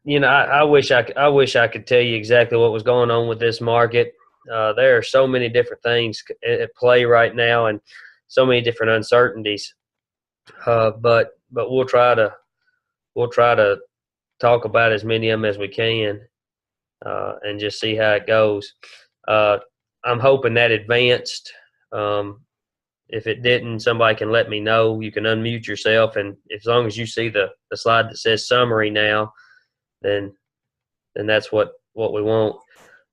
I wish I could tell you exactly what was going on with this market. There are so many different things at play right now, and so many different uncertainties. But we'll try to talk about as many of them as we can, and just see how it goes. Uh, I'm hoping that advanced. If it didn't, somebody can let me know. You can unmute yourself, and as long as you see the slide that says summary now, then that's what we want.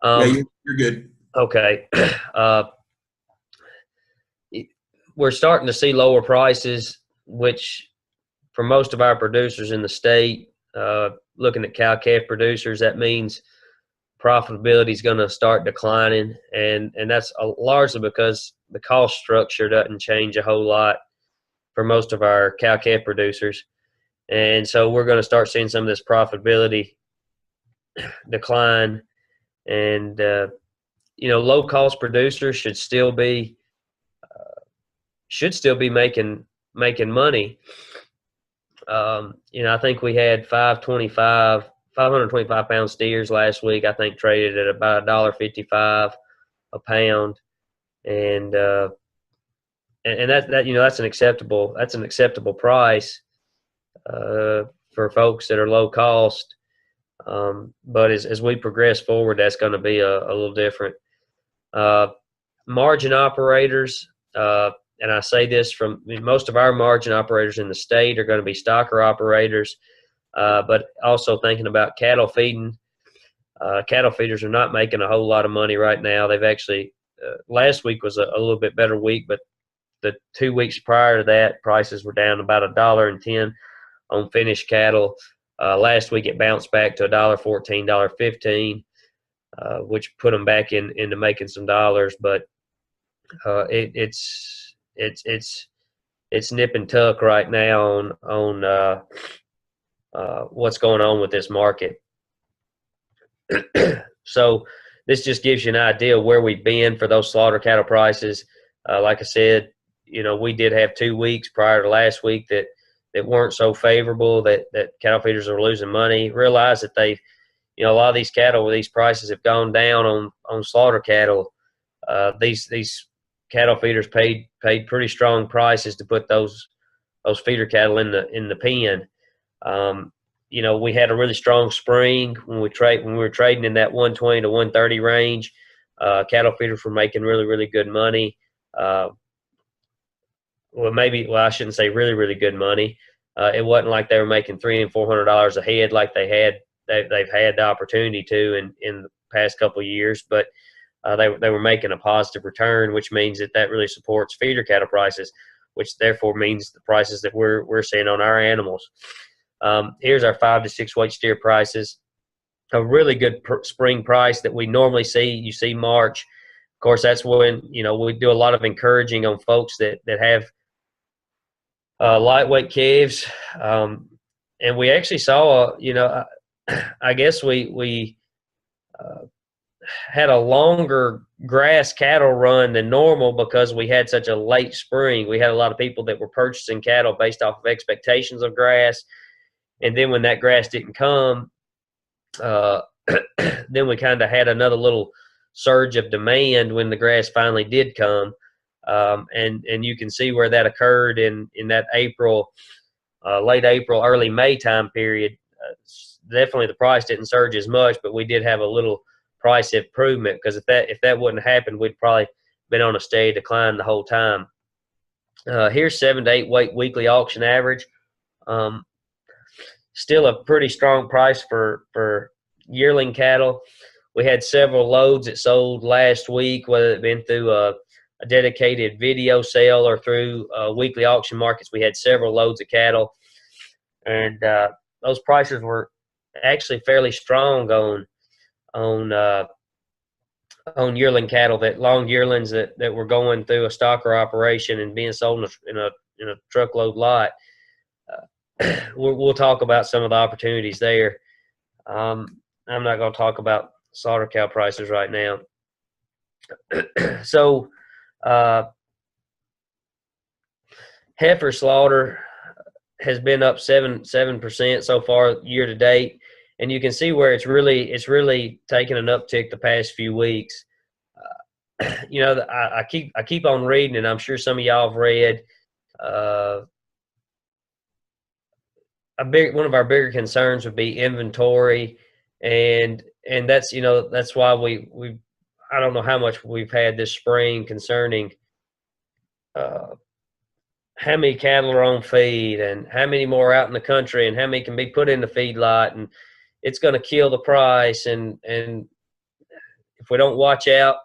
Yeah, you're good. Okay. Uh, we're starting to see lower prices, which for most of our producers in the state, looking at cow-calf producers, that means profitability is going to start declining, and that's largely because the cost structure doesn't change a whole lot for most of our cow-calf producers. And so we're going to start seeing some of this profitability decline. And, low-cost producers should still be making money. I think we had 525 pound steers last week. I think traded at about $1.55 a pound, and that's an acceptable price for folks that are low cost. But as we progress forward, that's going to be a little different. Margin operators, and I say this most of our margin operators in the state are going to be stocker operators, but also thinking about cattle feeding. Cattle feeders are not making a whole lot of money right now. They've actually, last week was a little bit better week, but the 2 weeks prior to that, prices were down about $1.10 on finished cattle. Last week it bounced back to $1.14, $1.15, which put them back into making some dollars. But it's nip and tuck right now on what's going on with this market. So this just gives you an idea of where we've been for those slaughter cattle prices. Like I said, we did have 2 weeks prior to last week that weren't so favorable, that cattle feeders are losing money. Realize that a lot of these cattle, where these prices have gone down on slaughter cattle, these cattle feeders paid pretty strong prices to put those feeder cattle in the pen. We had a really strong spring when we were trading in that 120 to 130 range. Cattle feeders were making really, really good money. I shouldn't say really, really good money. It wasn't like they were making $300 and $400 a head like they've had the opportunity to in the past couple of years, but they were making a positive return, which means that really supports feeder cattle prices, which therefore means the prices that we're seeing on our animals. Here's our 5 to 6 weight steer prices. A really good spring price that we normally see. You see March. Of course, that's when we do a lot of encouraging on folks that have lightweight calves, and we actually saw I guess we had a longer grass cattle run than normal because we had such a late spring. We had a lot of people that were purchasing cattle based off of expectations of grass, and then when that grass didn't come, then we kind of had another little surge of demand when the grass finally did come. And you can see where that occurred in that April, late April, early May time period. Definitely the price didn't surge as much, but we did have a little price improvement, because if that wouldn't happen, we'd probably been on a steady decline the whole time. Here's 7 to 8 weight weekly auction average. Still a pretty strong price for yearling cattle. We had several loads that sold last week, whether it been through a dedicated video sale or through weekly auction markets. We had several loads of cattle, and those prices were actually fairly strong on yearling cattle, that long yearlings that were going through a stocker operation and being sold in a truckload lot. We'll talk about some of the opportunities there. I'm not going to talk about slaughter cow prices right now. So heifer slaughter has been up 7% so far year to date, and you can see where it's really taken an uptick the past few weeks. You know, I keep on reading, and I'm sure some of y'all have read. One of our bigger concerns would be inventory, and that's, you know, that's why we I don't know how much we've had this spring concerning how many cattle are on feed and how many more out in the country and how many can be put in the feed lot, and it's going to kill the price, and if we don't watch out,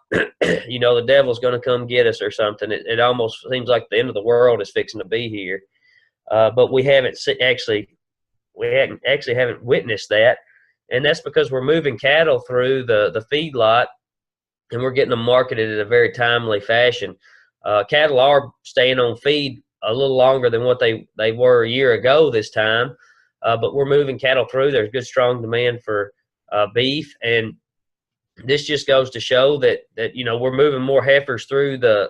you know, the devil's going to come get us or something. It almost seems like the end of the world is fixing to be here, but we haven't haven't witnessed that, and that's because we're moving cattle through the feed lot, and we're getting them marketed in a very timely fashion. Cattle are staying on feed a little longer than what they were a year ago this time, but we're moving cattle through. There's good, strong demand for beef, and this just goes to show that you know, we're moving more heifers through the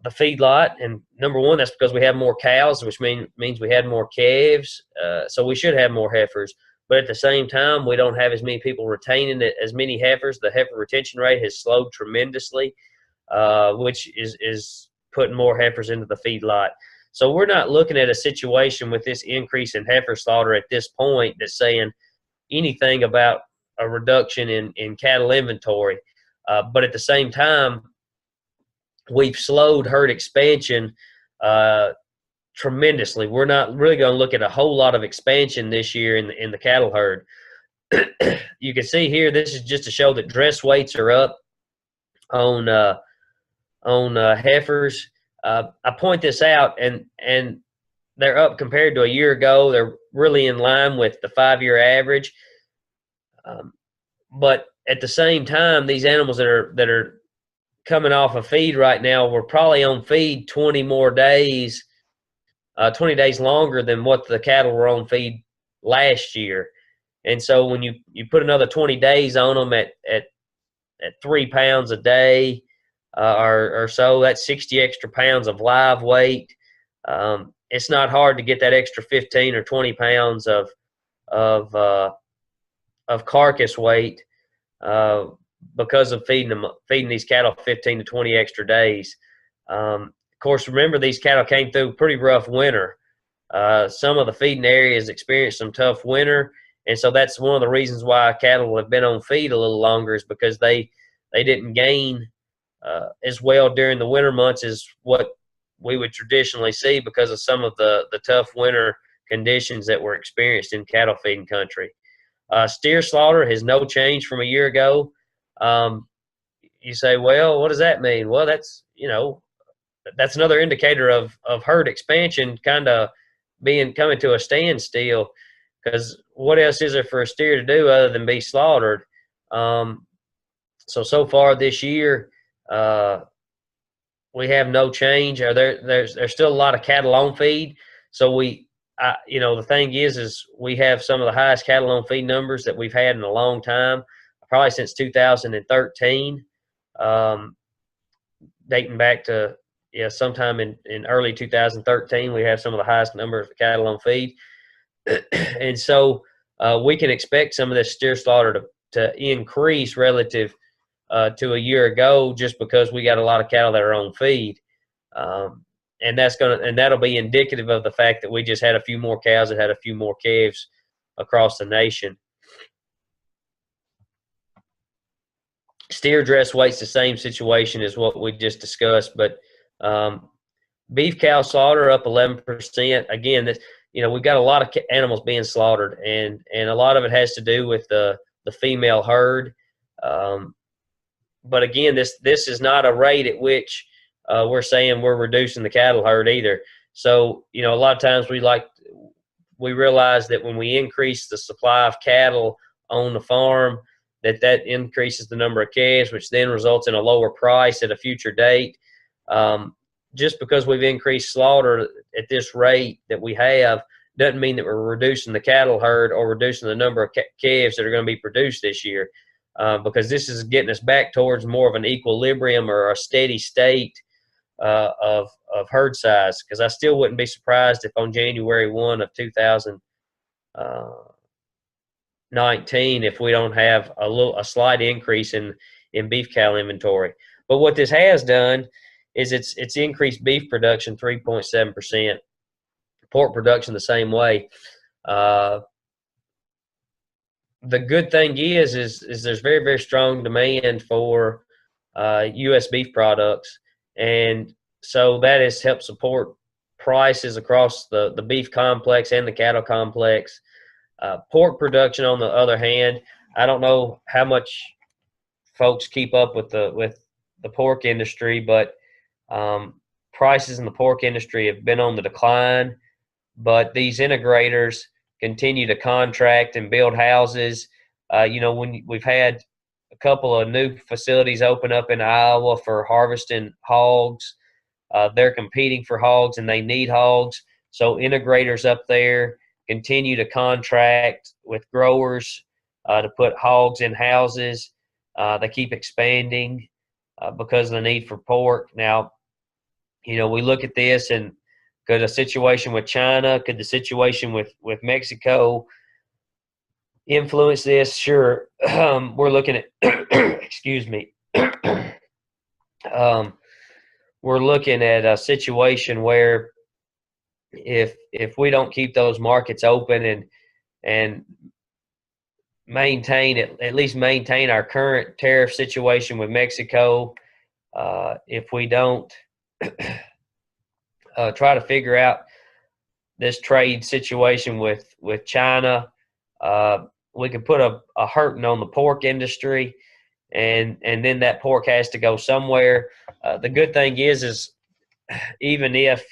feedlot. And number one, that's because we have more cows, which means we had more calves, so we should have more heifers. But at the same time, we don't have as many people retaining as many heifers. The heifer retention rate has slowed tremendously, which is putting more heifers into the feedlot. So we're not looking at a situation with this increase in heifer slaughter at this point that's saying anything about a reduction in cattle inventory. But at the same time, we've slowed herd expansion tremendously. We're not really going to look at a whole lot of expansion this year in the cattle herd. You can see here, this is just to show that dress weights are up on heifers. I point this out, and they're up compared to a year ago. They're really in line with the 5-year average. But at the same time, these animals that are coming off of feed right now were probably on feed 20 more days, 20 days longer than what the cattle were on feed last year. And so when you put another 20 days on them at 3 pounds a day, or so, that's 60 extra pounds of live weight. It's not hard to get that extra 15 or 20 pounds of carcass weight because of feeding these cattle 15 to 20 extra days. Of course, remember, these cattle came through a pretty rough winter. Some of the feeding areas experienced some tough winter, and so that's one of the reasons why cattle have been on feed a little longer, is because they didn't gain as well during the winter months as what we would traditionally see because of some of the tough winter conditions that were experienced in cattle feeding country. Steer slaughter has no change from a year ago. You say, well, what does that mean? Well, that's, you know, that's another indicator of herd expansion kind of coming to a standstill, because what else is there for a steer to do other than be slaughtered? So far this year, we have no change. There's still a lot of cattle on feed. So you know, the thing is we have some of the highest cattle on feed numbers that we've had in a long time, probably since 2013, dating back to sometime in early 2013. We have some of the highest numbers of cattle on feed, and so we can expect some of this steer slaughter to increase relative to a year ago, just because we got a lot of cattle that are on feed. And that'll be indicative of the fact that we just had a few more cows that had a few more calves across the nation. Steer dress weight's the same situation as what we just discussed, but beef cow slaughter up 11%. Again, we've got a lot of animals being slaughtered, and a lot of it has to do with the female herd. But again, this is not a rate at which we're saying we're reducing the cattle herd either. So, a lot of times we realize that when we increase the supply of cattle on the farm, that increases the number of calves, which then results in a lower price at a future date. Just because we've increased slaughter at this rate that we have doesn't mean that we're reducing the cattle herd or reducing the number of calves that are going to be produced this year, because this is getting us back towards more of an equilibrium or a steady state of herd size. Because I still wouldn't be surprised if on January 1 of 2000, 19 if we don't have a slight increase in beef cattle inventory. But what this has done is it's increased beef production 3.7%, pork production the same way. The good thing is there's very, very strong demand for U.S. beef products, and so that has helped support prices across the beef complex and the cattle complex. Pork production, on the other hand, I don't know how much folks keep up with the pork industry, but prices in the pork industry have been on the decline. But these integrators continue to contract and build houses. When we've had a couple of new facilities open up in Iowa for harvesting hogs, they're competing for hogs and they need hogs. So integrators up there continue to contract with growers to put hogs in houses. They keep expanding because of the need for pork. Now, we look at this, and could a situation with China, could the situation with Mexico influence this? Sure. We're looking at, excuse me, we're looking at a situation where if we don't keep those markets open and at least maintain our current tariff situation with Mexico, if we don't try to figure out this trade situation with China, we could put a hurting on the pork industry, and then that pork has to go somewhere. The good thing is even if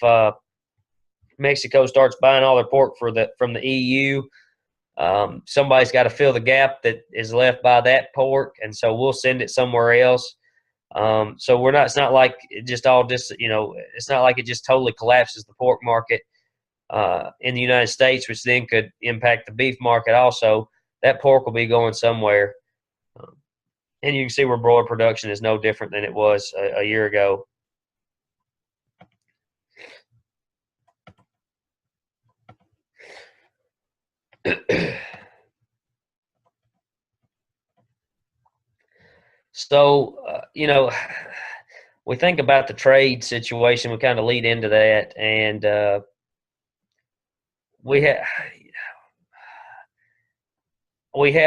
Mexico starts buying all their pork from the EU, somebody's got to fill the gap that is left by that pork, and so we'll send it somewhere else. So it's not like it just it's not like it just totally collapses the pork market in the United States, which then could impact the beef market also. That pork will be going somewhere. And you can see where broiler production is no different than it was a year ago. So, we think about the trade situation. We kind of lead into that, and we have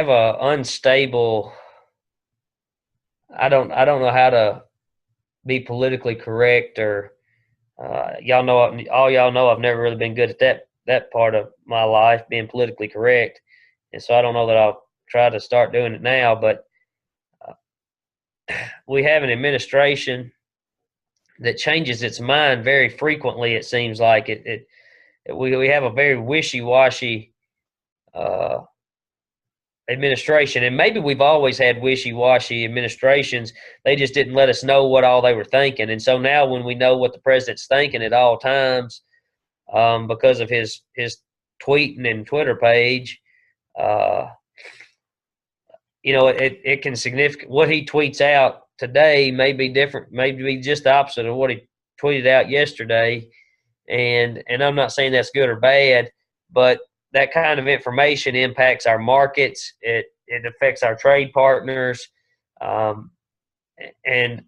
a unstable. I don't know how to be politically correct, or all y'all know I've never really been good at that part of my life, being politically correct, and so I don't know that I'll try to start doing it now. But we have an administration that changes its mind very frequently. It seems like we have a very wishy-washy administration, and maybe we've always had wishy-washy administrations. They just didn't let us know what all they were thinking, and so now when we know what the president's thinking at all times, because of his tweeting and Twitter page, it can significant. What he tweets out today may be different, may be just the opposite of what he tweeted out yesterday, and I'm not saying that's good or bad, but that kind of information impacts our markets. It affects our trade partners, and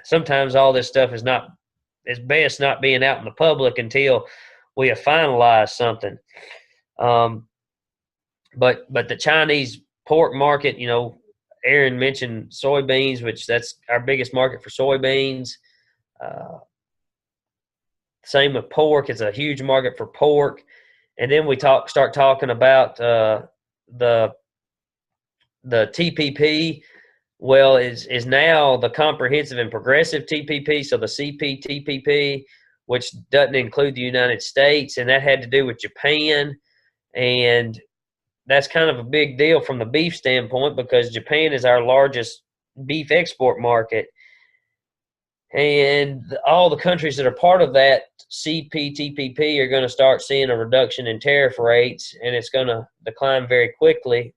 sometimes all this stuff it's best not being out in the public until we have finalized something. But the Chinese pork market, Aaron mentioned soybeans, which that's our biggest market for soybeans. Same with pork; it's a huge market for pork. And then we start talking about the TPP. Well, is now the comprehensive and progressive TPP, so the CPTPP, which doesn't include the United States, and that had to do with Japan. And that's kind of a big deal from the beef standpoint because Japan is our largest beef export market. And all the countries that are part of that CPTPP are going to start seeing a reduction in tariff rates, and it's going to decline very quickly,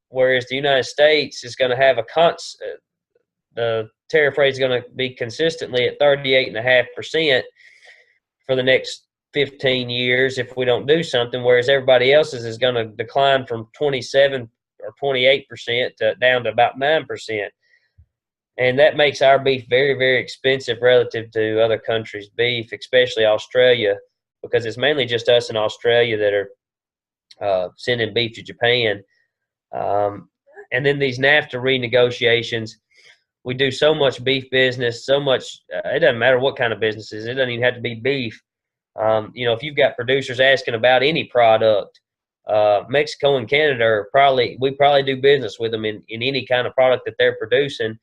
whereas the United States is going to have the tariff rate is going to be consistently at 38.5% for the next 15 years if we don't do something, whereas everybody else's is going to decline from 27 or 28% down to about 9%. And that makes our beef very, very expensive relative to other countries' beef, especially Australia, because it's mainly just us in Australia that are sending beef to Japan. And then these NAFTA renegotiations, we do so much beef business, so much, it doesn't matter what kind of businesses, it doesn't even have to be beef. If you've got producers asking about any product, Mexico and Canada we probably do business with them in any kind of product that they're producing.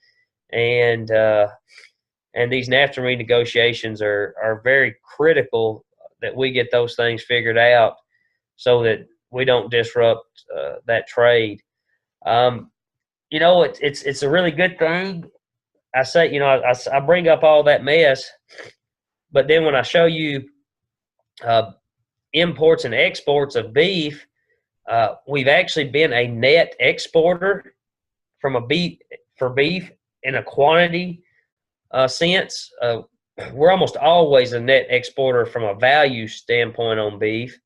And these NAFTA renegotiations are very critical that we get those things figured out so that we don't disrupt that trade. It's a really good thing. I say, I bring up all that mess, but then when I show you imports and exports of beef, we've actually been a net exporter for beef in a quantity sense. We're almost always a net exporter from a value standpoint on beef.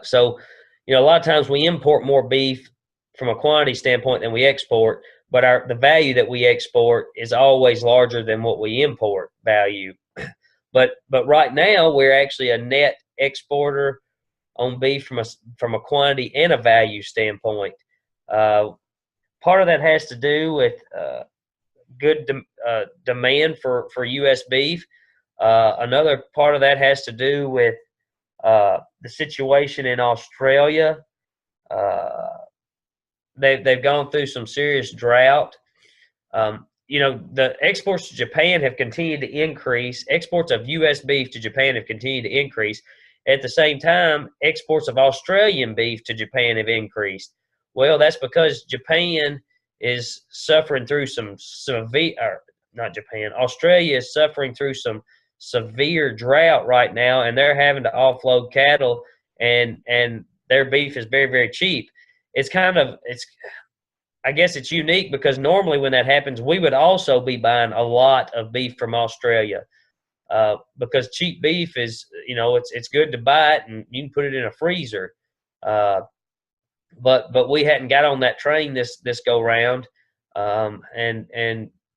So a lot of times we import more beef from a quantity standpoint than we export, but the value that we export is always larger than what we import value. But right now we're actually a net exporter on beef from a quantity and a value standpoint. Part of that has to do with good demand for U.S. beef. Another part of that has to do with the situation in Australia. They've gone through some serious drought. The exports to Japan have continued to increase. Exports of U.S. beef to Japan have continued to increase. At the same time, exports of Australian beef to Japan have increased. Well, that's because Japan is suffering through some Australia is suffering through some severe drought right now, and they're having to offload cattle, and their beef is very, very cheap. I guess it's unique because normally when that happens, we would also be buying a lot of beef from Australia because cheap beef is, it's good to buy it and you can put it in a freezer. But we hadn't got on that train this go round, and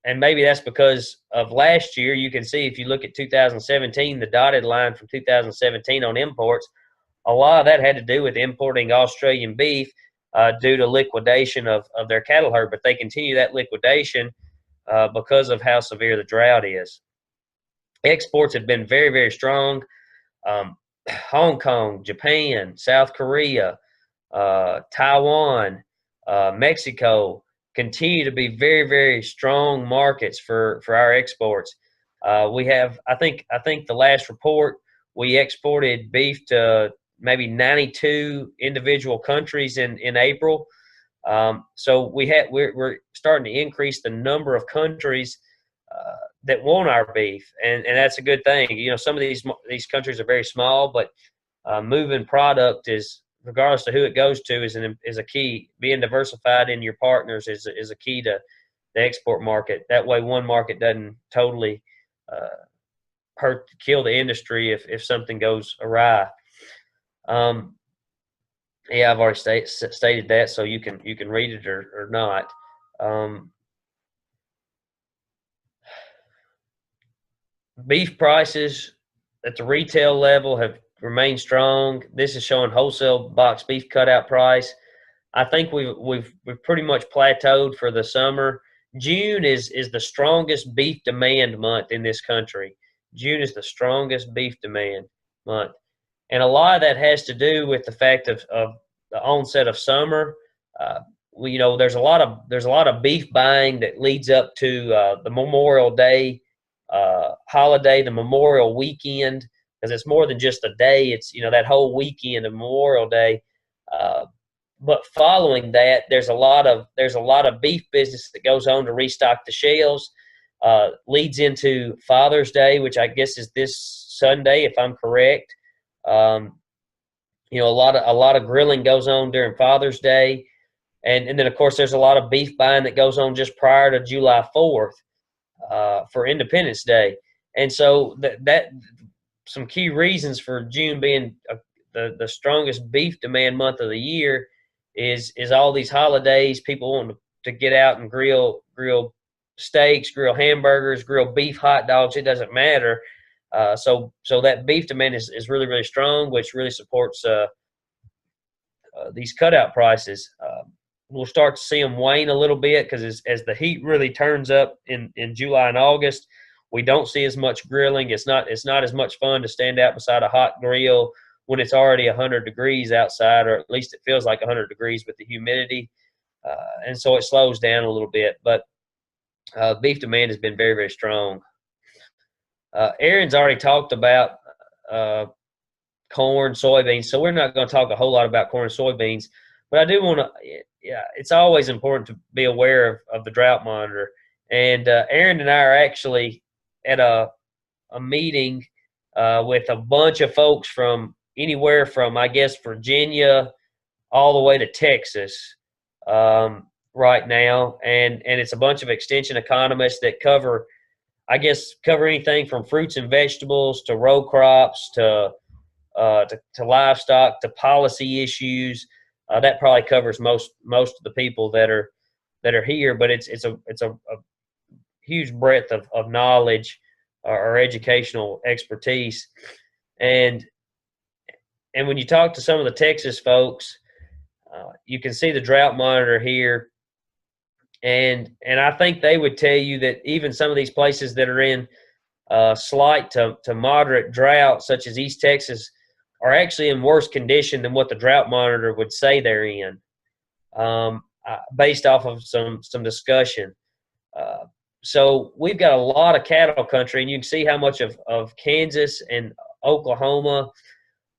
maybe that's because of last year. You can see if you look at 2017, the dotted line from 2017 on imports, a lot of that had to do with importing Australian beef due to liquidation of their cattle herd, but they continue that liquidation because of how severe the drought is. Exports have been very, very strong. Hong Kong, Japan, South Korea, Taiwan, Mexico continue to be very, very strong markets for our exports. We have, I think the last report, we exported beef to maybe 92 individual countries in April. So we're starting to increase the number of countries that want our beef, and that's a good thing. Some of these countries are very small, but moving product is, regardless of who it goes to, is a key. Being diversified in your partners is a key to the export market. That way, one market doesn't totally kill the industry if something goes awry. Yeah, I've already stated that, so you can read it or not. Beef prices at the retail level have remained strong. This is showing wholesale box beef cutout price. I think we've pretty much plateaued for the summer. June is the strongest beef demand month in this country. June is the strongest beef demand month. And a lot of that has to do with the fact of the onset of summer. There's a lot of beef buying that leads up to the Memorial Day holiday, the Memorial weekend, because it's more than just a day. It's that whole weekend of Memorial Day. But following that, there's a lot of beef business that goes on to restock the shelves. Leads into Father's Day, which I guess is this Sunday, if I'm correct. A lot of grilling goes on during Father's Day, and then of course there's a lot of beef buying that goes on just prior to July 4th for Independence Day, and so some key reasons for June being the strongest beef demand month of the year is all these holidays, people want to get out and grill steaks, grill hamburgers, grill beef hot dogs. It doesn't matter. So that beef demand is really, really strong, which really supports these cutout prices. We'll start to see them wane a little bit because as the heat really turns up in July and August, we don't see as much grilling. It's not as much fun to stand out beside a hot grill when it's already 100 degrees outside, or at least it feels like 100 degrees with the humidity. And so it slows down a little bit. But beef demand has been very, very strong. Aaron's already talked about corn, soybeans, so we're not going to talk a whole lot about corn and soybeans. But I do want to, it's always important to be aware of the drought monitor. And Aaron and I are actually at a meeting with a bunch of folks from anywhere from, I guess, Virginia all the way to Texas right now. And it's a bunch of extension economists that cover anything from fruits and vegetables to row crops to livestock to policy issues. That probably covers most of the people that are here, but it's a huge breadth of knowledge or educational expertise. And when you talk to some of the Texas folks, you can see the drought monitor here. And I think they would tell you that even some of these places that are in slight to moderate drought, such as East Texas, are actually in worse condition than what the drought monitor would say they're in, based off of some discussion. So we've got a lot of cattle country, and you can see how much of Kansas and Oklahoma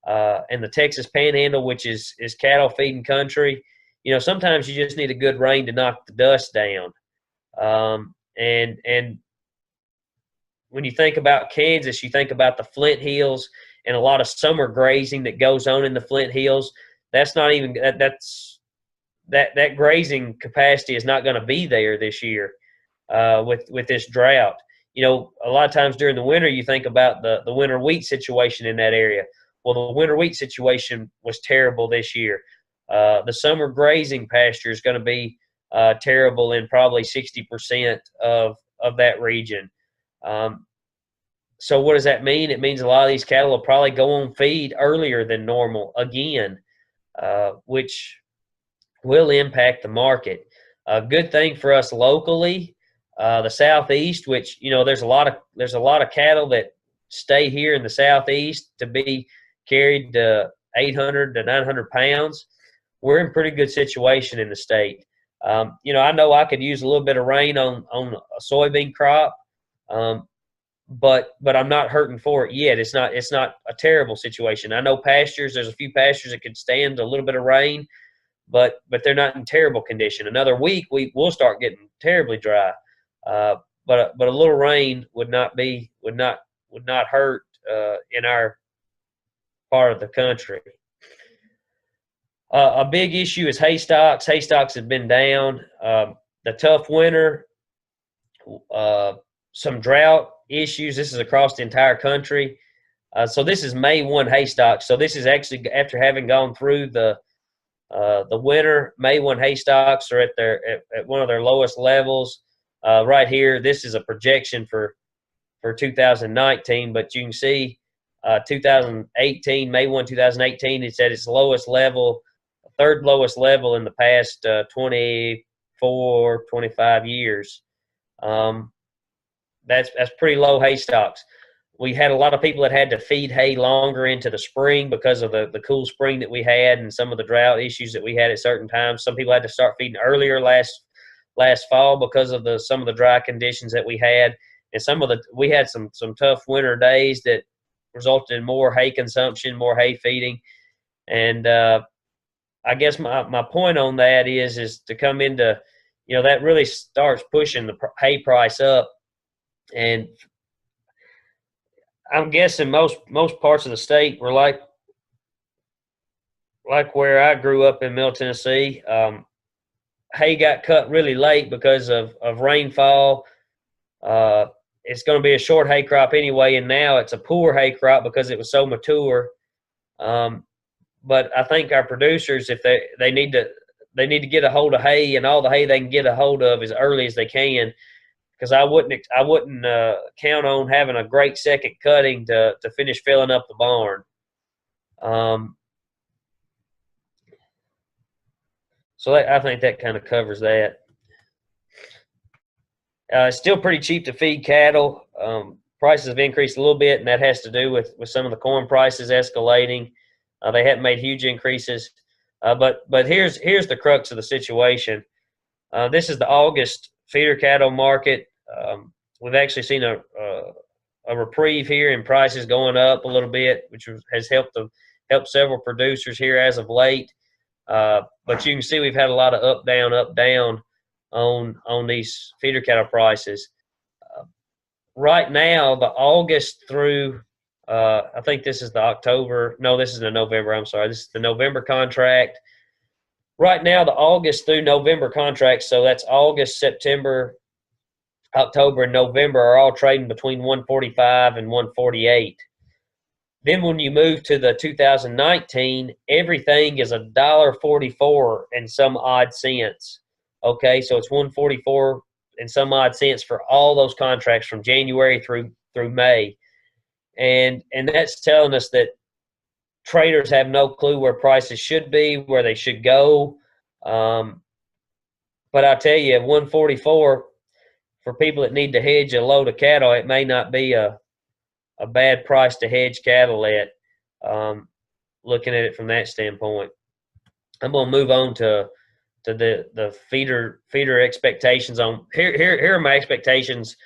and the Texas Panhandle, which is cattle feeding country. You know, sometimes you just need a good rain to knock the dust down. And when you think about Kansas, you think about the Flint Hills and a lot of summer grazing that goes on in the Flint Hills. That's not even that grazing capacity is not going to be there this year with this drought. You know, a lot of times during the winter, you think about the winter wheat situation in that area. Well, the winter wheat situation was terrible this year. The summer grazing pasture is going to be terrible in probably 60% of that region. So what does that mean? It means a lot of these cattle will probably go on feed earlier than normal again, which will impact the market. A good thing for us locally, the Southeast, which, you know, there's a lot of cattle that stay here in the Southeast to be carried to 800 to 900 pounds. We're in pretty good situation in the state. You know I could use a little bit of rain on a soybean crop, but I'm not hurting for it yet. It's not a terrible situation. I know pastures. There's a few pastures that could stand a little bit of rain, but they're not in terrible condition. Another week we'll start getting terribly dry. But a little rain would not hurt in our part of the country. A big issue is hay stocks. Hay stocks have been down. The tough winter, some drought issues. This is across the entire country. So this is May 1 hay stocks. So this is actually after having gone through the winter. May 1 hay stocks are at one of their lowest levels. Right here, this is a projection for 2019, but you can see 2018, May 1, 2018, it's at its lowest level, third lowest level in the past 24, 25 years. That's pretty low hay stocks. We had a lot of people that had to feed hay longer into the spring because of the cool spring that we had and some of the drought issues that we had at certain times. Some people had to start feeding earlier last fall because of some of the dry conditions that we had, and we had some tough winter days that resulted in more hay consumption, more hay feeding. And I guess my point on that is to come into, you know, that really starts pushing the hay price up. And I'm guessing most parts of the state were like where I grew up in Middle Tennessee. Hay got cut really late because of rainfall. it's going to be a short hay crop anyway, and now it's a poor hay crop because it was so mature. But I think our producers, if they need to get a hold of hay, and all the hay they can get a hold of as early as they can, because I wouldn't count on having a great second cutting to finish filling up the barn. So I think that kind of covers that. It's still pretty cheap to feed cattle. Prices have increased a little bit, and that has to do with some of the corn prices escalating. They haven't made huge increases, but here's the crux of the situation. This is the August feeder cattle market. We've actually seen a reprieve here in prices going up a little bit, which has helped several producers here as of late. But you can see we've had a lot of up down on these feeder cattle prices. Right now, the August through I think this is the October. No, this is the November. I'm sorry. This is the November contract. Right now, the August through November contracts, so that's August, September, October, and November, are all trading between 145 and 148. Then when you move to the 2019, everything is $1.44 and some odd cents. Okay, so it's 144 and some odd cents for all those contracts from January through May. And that's telling us that traders have no clue where prices should be, where they should go. But I tell you, at 144, for people that need to hedge a load of cattle, it may not be a bad price to hedge cattle at, looking at it from that standpoint. I'm going to move on to the feeder expectations on here are my expectations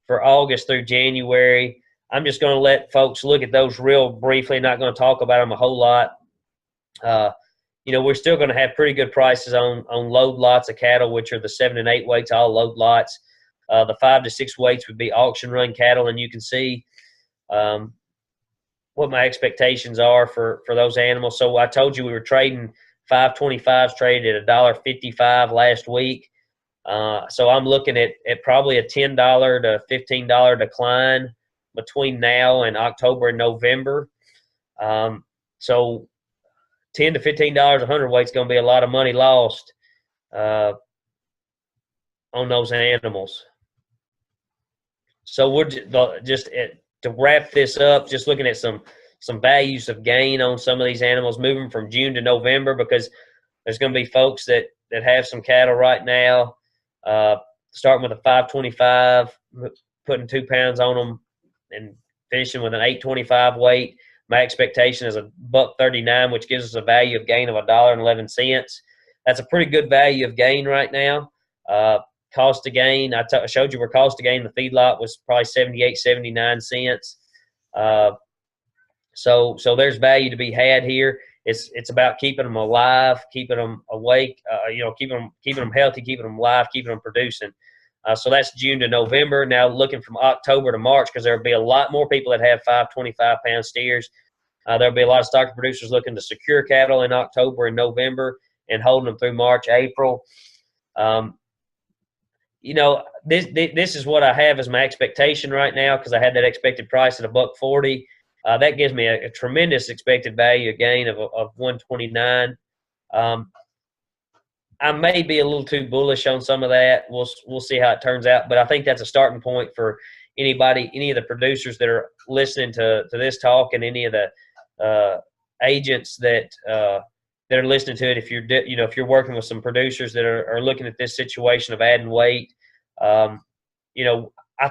for August through January. I'm just going to let folks look at those real briefly, not going to talk about them a whole lot. We're still going to have pretty good prices on load lots of cattle, which are the 7 and 8 weights, all load lots. The 5 to 6 weights would be auction run cattle, and you can see what my expectations are for those animals. So I told you we were trading 525s, traded at $1.55 last week. So I'm looking at probably a $10 to $15 decline between now and October and November. So $10 to $15 a hundredweight is going to be a lot of money lost on those animals. So we're just to wrap this up, just looking at some values of gain on some of these animals moving from June to November, because there's going to be folks that have some cattle right now, starting with a 525, putting 2 pounds on them, and finishing with an 825 weight. My expectation is $1.39, which gives us a value of gain of $1.11. That's a pretty good value of gain right now. Cost of gain, I showed you where cost of gain in the feedlot was probably 78, 79 cents. So there's value to be had here. It's about keeping them alive, keeping them awake, keeping them healthy, keeping them alive, keeping them producing. So that's June to November. Now looking from October to March, because there'll be a lot more people that have 525-pound steers. There'll be a lot of stock producers looking to secure cattle in October and November and holding them through March, April. This is what I have as my expectation right now, because I had that expected price at $1.40. That gives me a tremendous expected value gain of 129. I may be a little too bullish on some of that. We'll see how it turns out, but I think that's a starting point for any of the producers that are listening to this talk, and any of the agents that are listening to it. If you're working with some producers that are looking at this situation of adding weight, I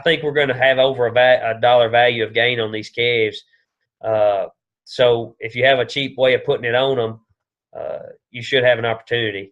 think we're going to have over a dollar value of gain on these calves. So if you have a cheap way of putting it on them, you should have an opportunity.